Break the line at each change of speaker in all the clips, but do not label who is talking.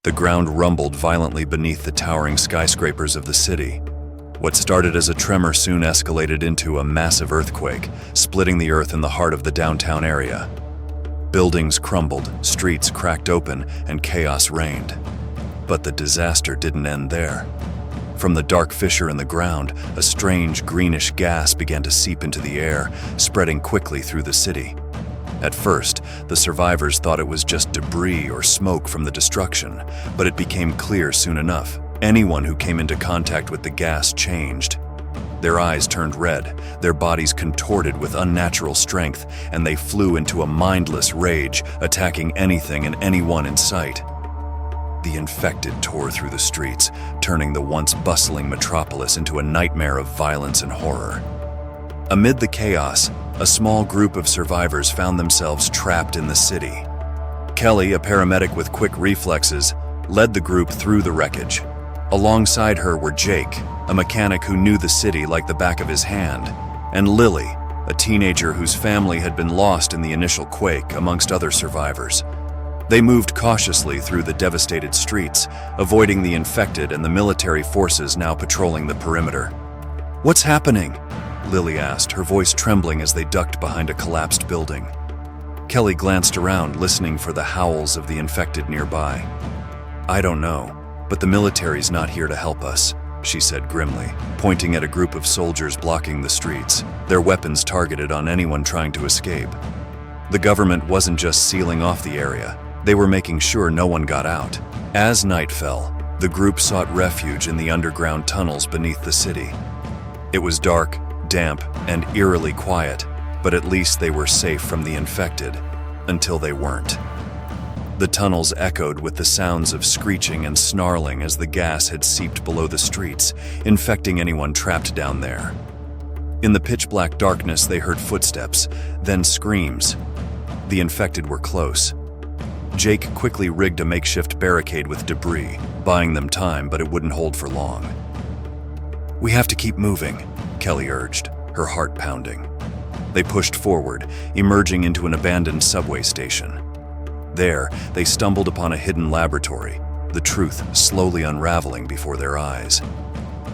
The ground rumbled violently beneath the towering skyscrapers of the city. What started as a tremor soon escalated into a massive earthquake, splitting the earth in the heart of the downtown area. Buildings crumbled, streets cracked open, and chaos reigned. But the disaster didn't end there. From the dark fissure in the ground, a strange greenish gas began to seep into the air, spreading quickly through the city. At first, the survivors thought it was just debris or smoke from the destruction, but it became clear soon enough. Anyone who came into contact with the gas changed. Their eyes turned red, their bodies contorted with unnatural strength, and they flew into a mindless rage, attacking anything and anyone in sight. The infected tore through the streets, turning the once bustling metropolis into a nightmare of violence and horror. Amid the chaos, a small group of survivors found themselves trapped in the city. Kelly, a paramedic with quick reflexes, led the group through the wreckage. Alongside her were Jake, a mechanic who knew the city like the back of his hand, and Lily, a teenager whose family had been lost in the initial quake, amongst other survivors. They moved cautiously through the devastated streets, avoiding the infected and the military forces now patrolling the perimeter. "What's happening?" Lily asked, her voice trembling as they ducked behind a collapsed building. Kelly glanced around, listening for the howls of the infected nearby. "I don't know, but the military's not here to help us," she said grimly, pointing at a group of soldiers blocking the streets, their weapons targeted on anyone trying to escape. The government wasn't just sealing off the area, they were making sure no one got out. As night fell, the group sought refuge in the underground tunnels beneath the city. It was dark, damp, and eerily quiet, but at least they were safe from the infected, until they weren't. The tunnels echoed with the sounds of screeching and snarling as the gas had seeped below the streets, infecting anyone trapped down there. In the pitch-black darkness, they heard footsteps, then screams. The infected were close. Jake quickly rigged a makeshift barricade with debris, buying them time, but it wouldn't hold for long. "We have to keep moving," Kelly urged, her heart pounding. They pushed forward, emerging into an abandoned subway station. There, they stumbled upon a hidden laboratory, the truth slowly unraveling before their eyes.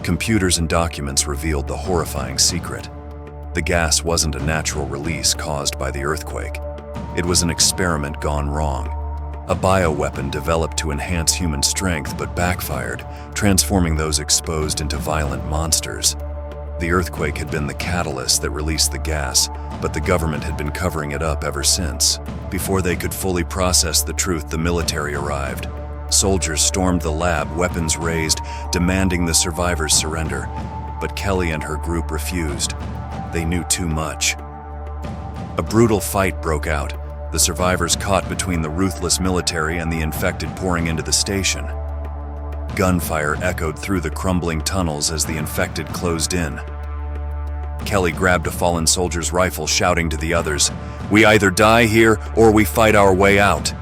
Computers and documents revealed the horrifying secret. The gas wasn't a natural release caused by the earthquake. It was an experiment gone wrong. A bioweapon developed to enhance human strength but backfired, transforming those exposed into violent monsters. The earthquake had been the catalyst that released the gas, but the government had been covering it up ever since. Before they could fully process the truth, the military arrived. Soldiers stormed the lab, weapons raised, demanding the survivors surrender. But Kelly and her group refused. They knew too much. A brutal fight broke out, the survivors caught between the ruthless military and the infected pouring into the station. Gunfire echoed through the crumbling tunnels as the infected closed in. Kelly grabbed a fallen soldier's rifle, shouting to the others, "We either die here or we fight our way out."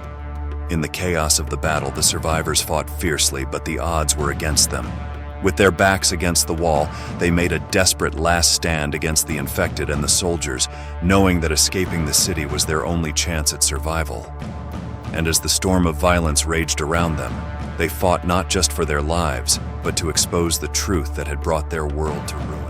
In the chaos of the battle, the survivors fought fiercely, but the odds were against them. With their backs against the wall, they made a desperate last stand against the infected and the soldiers, knowing that escaping the city was their only chance at survival. And as the storm of violence raged around them, they fought not just for their lives, but to expose the truth that had brought their world to ruin.